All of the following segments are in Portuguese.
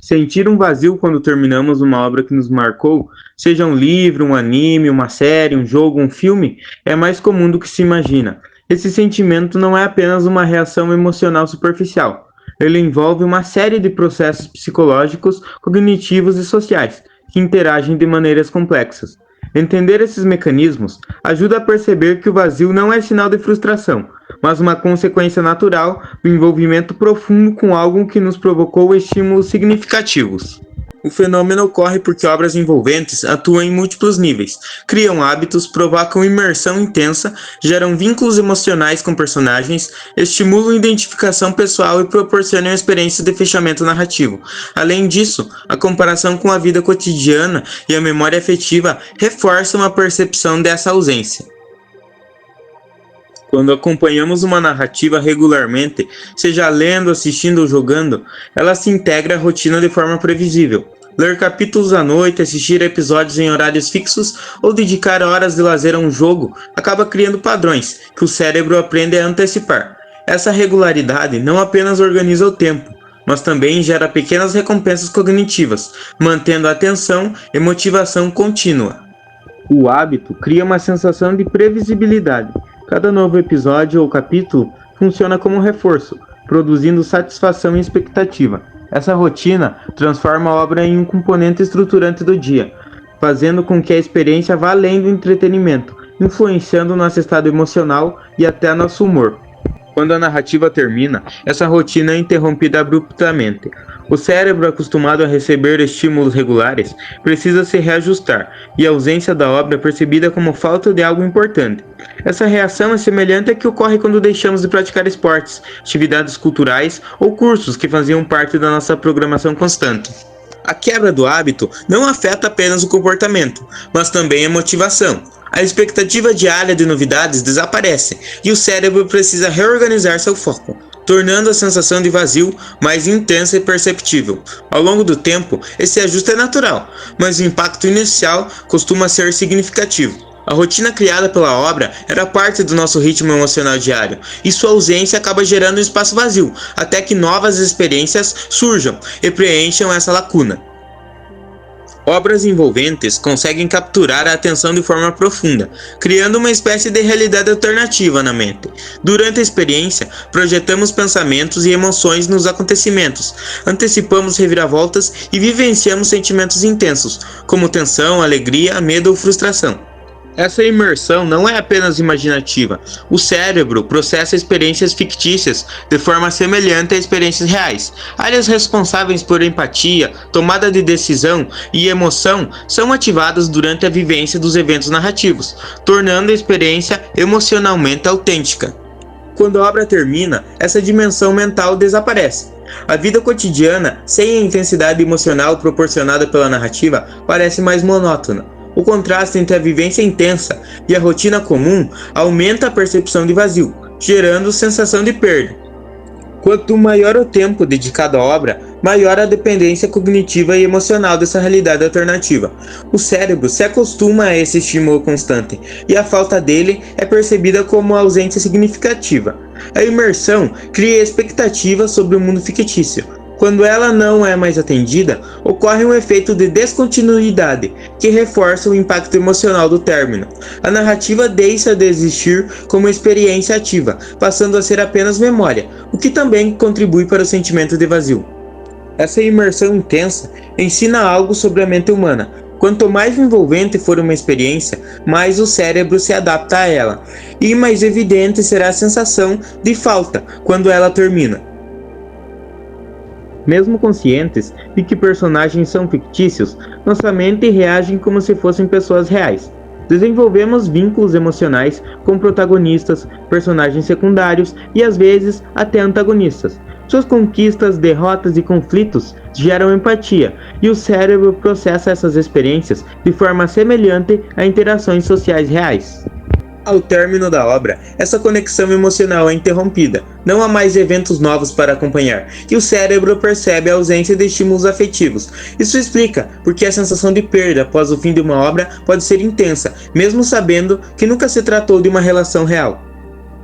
Sentir um vazio quando terminamos uma obra que nos marcou, seja um livro, um anime, uma série, um jogo, um filme, é mais comum do que se imagina. Esse sentimento não é apenas uma reação emocional superficial. Ele envolve uma série de processos psicológicos, cognitivos e sociais que interagem de maneiras complexas. Entender esses mecanismos ajuda a perceber que o vazio não é sinal de frustração, mas uma consequência natural do envolvimento profundo com algo que nos provocou estímulos significativos. O fenômeno ocorre porque obras envolventes atuam em múltiplos níveis, criam hábitos, provocam imersão intensa, geram vínculos emocionais com personagens, estimulam identificação pessoal e proporcionam experiências de fechamento narrativo. Além disso, a comparação com a vida cotidiana e a memória afetiva reforçam a percepção dessa ausência. Quando acompanhamos uma narrativa regularmente, seja lendo, assistindo ou jogando, ela se integra à rotina de forma previsível. Ler capítulos à noite, assistir episódios em horários fixos ou dedicar horas de lazer a um jogo acaba criando padrões que o cérebro aprende a antecipar. Essa regularidade não apenas organiza o tempo, mas também gera pequenas recompensas cognitivas, mantendo a atenção e motivação contínua. O hábito cria uma sensação de previsibilidade. Cada novo episódio ou capítulo funciona como um reforço, produzindo satisfação e expectativa. Essa rotina transforma a obra em um componente estruturante do dia, fazendo com que a experiência vá além do entretenimento, influenciando nosso estado emocional e até nosso humor. Quando a narrativa termina, essa rotina é interrompida abruptamente. O cérebro, acostumado a receber estímulos regulares, precisa se reajustar, e a ausência da obra é percebida como falta de algo importante. Essa reação é semelhante à que ocorre quando deixamos de praticar esportes, atividades culturais ou cursos que faziam parte da nossa programação constante. A quebra do hábito não afeta apenas o comportamento, mas também a motivação. A expectativa diária de novidades desaparece e o cérebro precisa reorganizar seu foco, tornando a sensação de vazio mais intensa e perceptível. Ao longo do tempo, esse ajuste é natural, mas o impacto inicial costuma ser significativo. A rotina criada pela obra era parte do nosso ritmo emocional diário, e sua ausência acaba gerando um espaço vazio, até que novas experiências surjam e preencham essa lacuna. Obras envolventes conseguem capturar a atenção de forma profunda, criando uma espécie de realidade alternativa na mente. Durante a experiência, projetamos pensamentos e emoções nos acontecimentos, antecipamos reviravoltas e vivenciamos sentimentos intensos, como tensão, alegria, medo ou frustração. Essa imersão não é apenas imaginativa. O cérebro processa experiências fictícias de forma semelhante a experiências reais. Áreas responsáveis por empatia, tomada de decisão e emoção são ativadas durante a vivência dos eventos narrativos, tornando a experiência emocionalmente autêntica. Quando a obra termina, essa dimensão mental desaparece. A vida cotidiana, sem a intensidade emocional proporcionada pela narrativa, parece mais monótona. O contraste entre a vivência intensa e a rotina comum aumenta a percepção de vazio, gerando sensação de perda. Quanto maior o tempo dedicado à obra, maior a dependência cognitiva e emocional dessa realidade alternativa. O cérebro se acostuma a esse estímulo constante, e a falta dele é percebida como ausência significativa. A imersão cria expectativa sobre o mundo fictício. Quando ela não é mais atendida, ocorre um efeito de descontinuidade, que reforça o impacto emocional do término. A narrativa deixa de existir como experiência ativa, passando a ser apenas memória, o que também contribui para o sentimento de vazio. Essa imersão intensa ensina algo sobre a mente humana. Quanto mais envolvente for uma experiência, mais o cérebro se adapta a ela, e mais evidente será a sensação de falta quando ela termina. Mesmo conscientes de que personagens são fictícios, nossa mente reage como se fossem pessoas reais. Desenvolvemos vínculos emocionais com protagonistas, personagens secundários e às vezes até antagonistas. Suas conquistas, derrotas e conflitos geram empatia, e o cérebro processa essas experiências de forma semelhante a interações sociais reais. Ao término da obra, essa conexão emocional é interrompida, não há mais eventos novos para acompanhar, e o cérebro percebe a ausência de estímulos afetivos. Isso explica porque a sensação de perda após o fim de uma obra pode ser intensa, mesmo sabendo que nunca se tratou de uma relação real.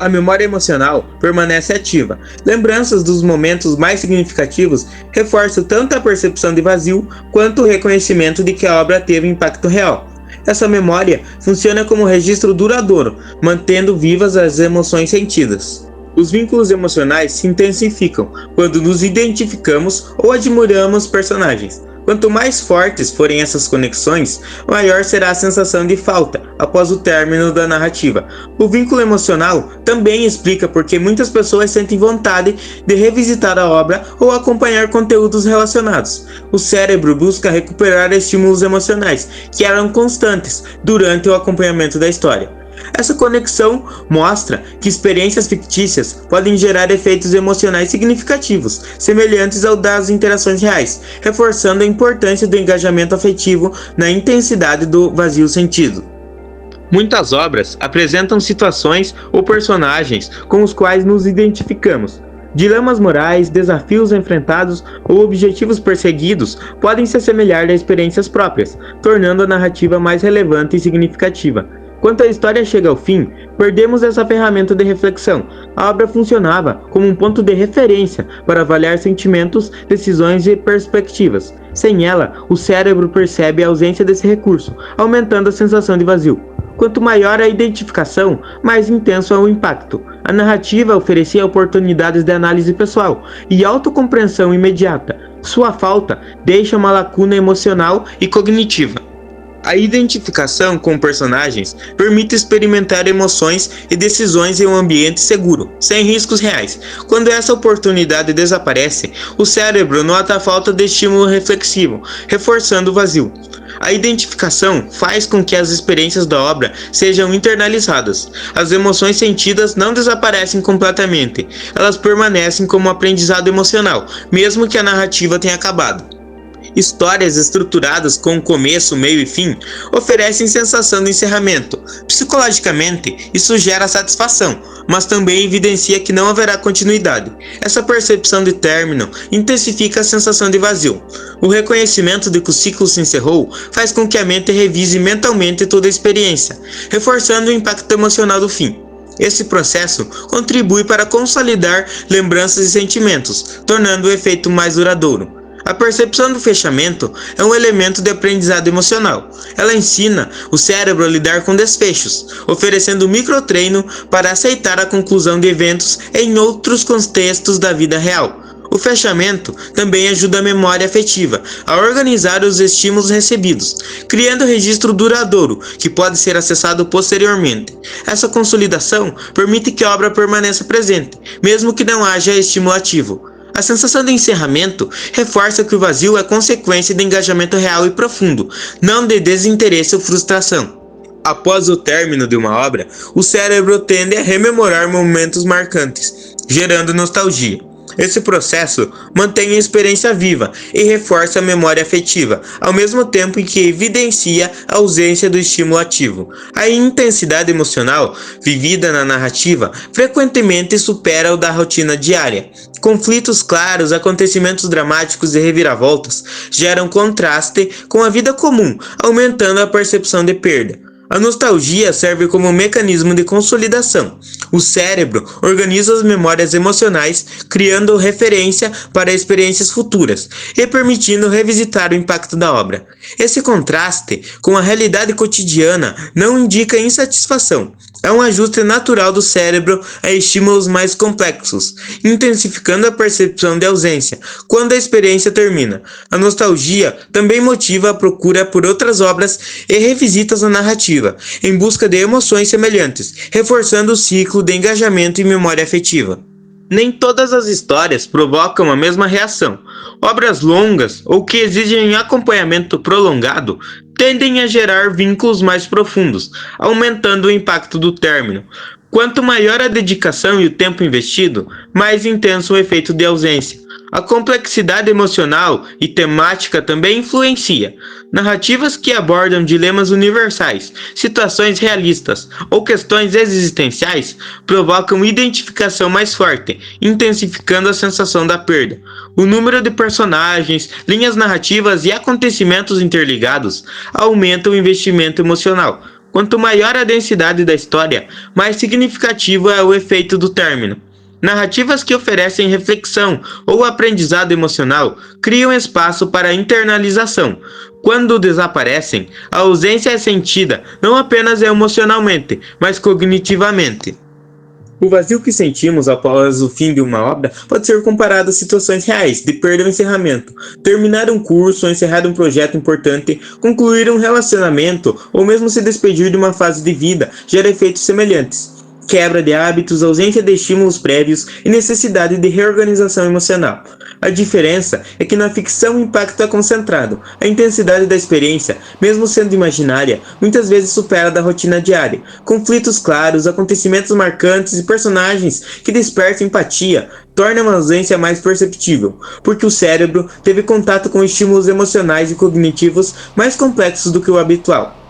A memória emocional permanece ativa. Lembranças dos momentos mais significativos reforçam tanto a percepção de vazio quanto o reconhecimento de que a obra teve impacto real. Essa memória funciona como registro duradouro, mantendo vivas as emoções sentidas. Os vínculos emocionais se intensificam quando nos identificamos ou admiramos personagens. Quanto mais fortes forem essas conexões, maior será a sensação de falta após o término da narrativa. O vínculo emocional também explica por que muitas pessoas sentem vontade de revisitar a obra ou acompanhar conteúdos relacionados. O cérebro busca recuperar estímulos emocionais que eram constantes durante o acompanhamento da história. Essa conexão mostra que experiências fictícias podem gerar efeitos emocionais significativos, semelhantes ao das interações reais, reforçando a importância do engajamento afetivo na intensidade do vazio sentido. Muitas obras apresentam situações ou personagens com os quais nos identificamos. Dilemas morais, desafios enfrentados ou objetivos perseguidos podem se assemelhar a experiências próprias, tornando a narrativa mais relevante e significativa. Quando a história chega ao fim, perdemos essa ferramenta de reflexão. A obra funcionava como um ponto de referência para avaliar sentimentos, decisões e perspectivas. Sem ela, o cérebro percebe a ausência desse recurso, aumentando a sensação de vazio. Quanto maior a identificação, mais intenso é o impacto. A narrativa oferecia oportunidades de análise pessoal e autocompreensão imediata. Sua falta deixa uma lacuna emocional e cognitiva. A identificação com personagens permite experimentar emoções e decisões em um ambiente seguro, sem riscos reais. Quando essa oportunidade desaparece, o cérebro nota a falta de estímulo reflexivo, reforçando o vazio. A identificação faz com que as experiências da obra sejam internalizadas. As emoções sentidas não desaparecem completamente, elas permanecem como aprendizado emocional, mesmo que a narrativa tenha acabado. Histórias estruturadas com começo, meio e fim oferecem sensação de encerramento. Psicologicamente, isso gera satisfação, mas também evidencia que não haverá continuidade. Essa percepção de término intensifica a sensação de vazio. O reconhecimento de que o ciclo se encerrou faz com que a mente revise mentalmente toda a experiência, reforçando o impacto emocional do fim. Esse processo contribui para consolidar lembranças e sentimentos, tornando o efeito mais duradouro. A percepção do fechamento é um elemento de aprendizado emocional. Ela ensina o cérebro a lidar com desfechos, oferecendo microtreino para aceitar a conclusão de eventos em outros contextos da vida real. O fechamento também ajuda a memória afetiva a organizar os estímulos recebidos, criando registro duradouro que pode ser acessado posteriormente. Essa consolidação permite que a obra permaneça presente, mesmo que não haja estímulo ativo. A sensação de encerramento reforça que o vazio é consequência de engajamento real e profundo, não de desinteresse ou frustração. Após o término de uma obra, o cérebro tende a rememorar momentos marcantes, gerando nostalgia. Esse processo mantém a experiência viva e reforça a memória afetiva, ao mesmo tempo em que evidencia a ausência do estímulo ativo. A intensidade emocional vivida na narrativa frequentemente supera o da rotina diária. Conflitos claros, acontecimentos dramáticos e reviravoltas geram contraste com a vida comum, aumentando a percepção de perda. A nostalgia serve como um mecanismo de consolidação. O cérebro organiza as memórias emocionais, criando referência para experiências futuras e permitindo revisitar o impacto da obra. Esse contraste com a realidade cotidiana não indica insatisfação. É um ajuste natural do cérebro a estímulos mais complexos, intensificando a percepção de ausência quando a experiência termina. A nostalgia também motiva a procura por outras obras e revisitas na narrativa, em busca de emoções semelhantes, reforçando o ciclo de engajamento e memória afetiva. Nem todas as histórias provocam a mesma reação. Obras longas ou que exigem acompanhamento prolongado tendem a gerar vínculos mais profundos, aumentando o impacto do término. Quanto maior a dedicação e o tempo investido, mais intenso o efeito de ausência. A complexidade emocional e temática também influencia. Narrativas que abordam dilemas universais, situações realistas ou questões existenciais provocam identificação mais forte, intensificando a sensação da perda. O número de personagens, linhas narrativas e acontecimentos interligados aumenta o investimento emocional. Quanto maior a densidade da história, mais significativo é o efeito do término. Narrativas que oferecem reflexão ou aprendizado emocional criam espaço para internalização. Quando desaparecem, a ausência é sentida não apenas emocionalmente, mas cognitivamente. O vazio que sentimos após o fim de uma obra pode ser comparado a situações reais de perda ou encerramento. Terminar um curso, encerrar um projeto importante, concluir um relacionamento ou mesmo se despedir de uma fase de vida gera efeitos semelhantes. Quebra de hábitos, ausência de estímulos prévios e necessidade de reorganização emocional. A diferença é que na ficção o impacto é concentrado. A intensidade da experiência, mesmo sendo imaginária, muitas vezes supera a da rotina diária. Conflitos claros, acontecimentos marcantes e personagens que despertam empatia tornam a ausência mais perceptível, porque o cérebro teve contato com estímulos emocionais e cognitivos mais complexos do que o habitual.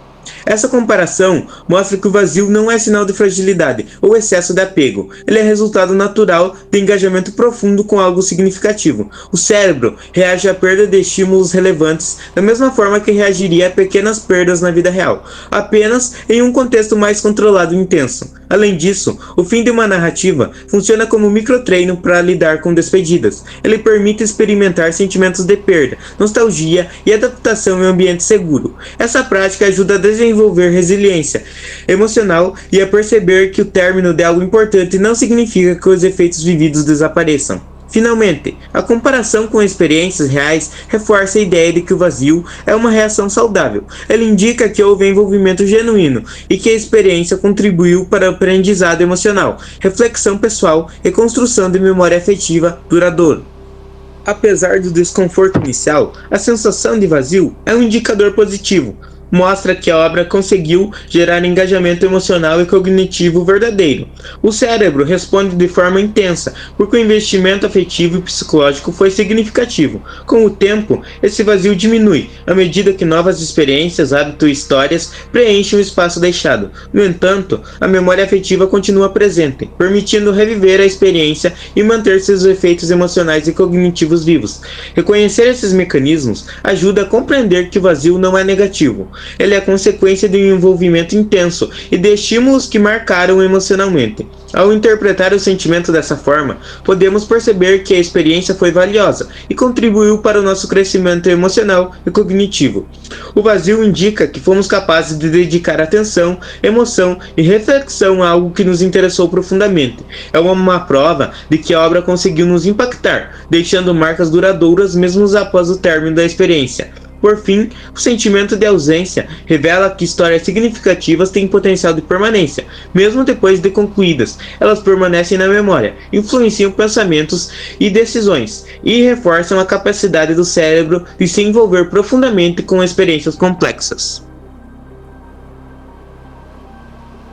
Essa comparação mostra que o vazio não é sinal de fragilidade ou excesso de apego, ele é resultado natural de engajamento profundo com algo significativo. O cérebro reage à perda de estímulos relevantes da mesma forma que reagiria a pequenas perdas na vida real, apenas em um contexto mais controlado e intenso. Além disso, o fim de uma narrativa funciona como microtreino para lidar com despedidas. Ele permite experimentar sentimentos de perda, nostalgia e adaptação em um ambiente seguro. Essa prática ajuda a desenvolver resiliência emocional e a perceber que o término de algo importante não significa que os efeitos vividos desapareçam. Finalmente, a comparação com experiências reais reforça a ideia de que o vazio é uma reação saudável. Ele indica que houve envolvimento genuíno e que a experiência contribuiu para o aprendizado emocional, reflexão pessoal e construção de memória afetiva duradoura. Apesar do desconforto inicial, a sensação de vazio é um indicador positivo. Mostra que a obra conseguiu gerar engajamento emocional e cognitivo verdadeiro. O cérebro responde de forma intensa, porque o investimento afetivo e psicológico foi significativo. Com o tempo, esse vazio diminui, à medida que novas experiências, hábitos e histórias preenchem o espaço deixado. No entanto, a memória afetiva continua presente, permitindo reviver a experiência e manter seus efeitos emocionais e cognitivos vivos. Reconhecer esses mecanismos ajuda a compreender que o vazio não é negativo. Ele é consequência de um envolvimento intenso e de estímulos que marcaram emocionalmente. Ao interpretar o sentimento dessa forma, podemos perceber que a experiência foi valiosa e contribuiu para o nosso crescimento emocional e cognitivo. O vazio indica que fomos capazes de dedicar atenção, emoção e reflexão a algo que nos interessou profundamente. É uma prova de que a obra conseguiu nos impactar, deixando marcas duradouras mesmo após o término da experiência. Por fim, o sentimento de ausência revela que histórias significativas têm potencial de permanência, mesmo depois de concluídas. Elas permanecem na memória, influenciam pensamentos e decisões, e reforçam a capacidade do cérebro de se envolver profundamente com experiências complexas.